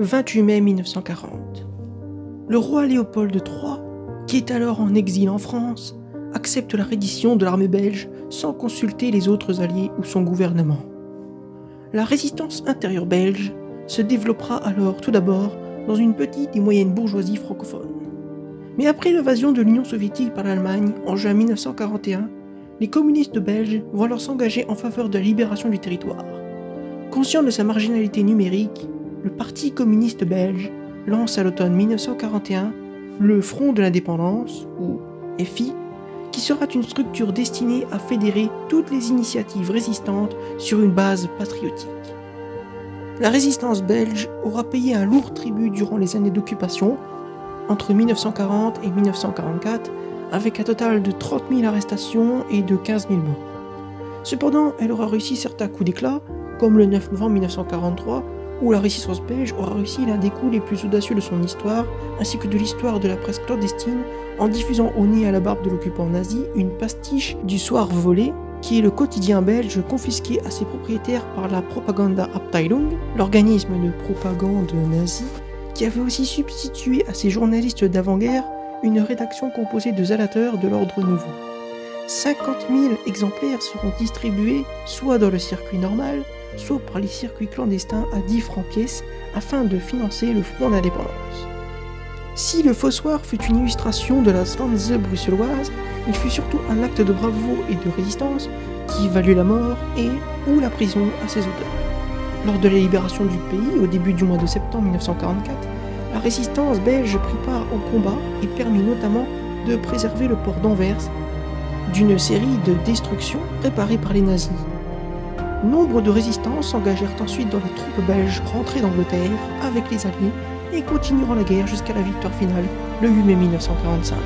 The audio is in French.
28 mai 1940. Le roi Léopold III, qui est alors en exil en France, accepte la reddition de l'armée belge sans consulter les autres alliés ou son gouvernement. La résistance intérieure belge se développera alors tout d'abord dans une petite et moyenne bourgeoisie francophone. Mais après l'invasion de l'Union soviétique par l'Allemagne en juin 1941, les communistes belges vont alors s'engager en faveur de la libération du territoire. Conscient de sa marginalité numérique, le Parti communiste belge lance à l'automne 1941 le Front de l'indépendance, ou FI, qui sera une structure destinée à fédérer toutes les initiatives résistantes sur une base patriotique. La résistance belge aura payé un lourd tribut durant les années d'occupation, entre 1940 et 1944, avec un total de 30 000 arrestations et de 15 000 morts. Cependant, elle aura réussi certains coups d'éclat, comme le 9 novembre 1943, où la résistance belge aura réussi l'un des coups les plus audacieux de son histoire, ainsi que de l'histoire de la presse clandestine, en diffusant au nez à la barbe de l'occupant nazi une pastiche du Soir volé, qui est le quotidien belge confisqué à ses propriétaires par la Propaganda-Abteilung, l'organisme de propagande nazi, qui avait aussi substitué à ses journalistes d'avant-guerre une rédaction composée de zélateurs de l'ordre nouveau. 50 000 exemplaires seront distribués soit dans le circuit normal, soit par les circuits clandestins à 10 francs pièce afin de financer le Front d'indépendance. Si le fossoir fut une illustration de la Schwanze bruxelloise, il fut surtout un acte de bravoure et de résistance qui valut la mort et ou la prison à ses auteurs. Lors de la libération du pays, au début du mois de septembre 1944, la résistance belge prit part au combat et permit notamment de préserver le port d'Anvers d'une série de destructions préparées par les nazis. Nombre de résistants s'engagèrent ensuite dans les troupes belges rentrées d'Angleterre avec les Alliés et continueront la guerre jusqu'à la victoire finale le 8 mai 1945.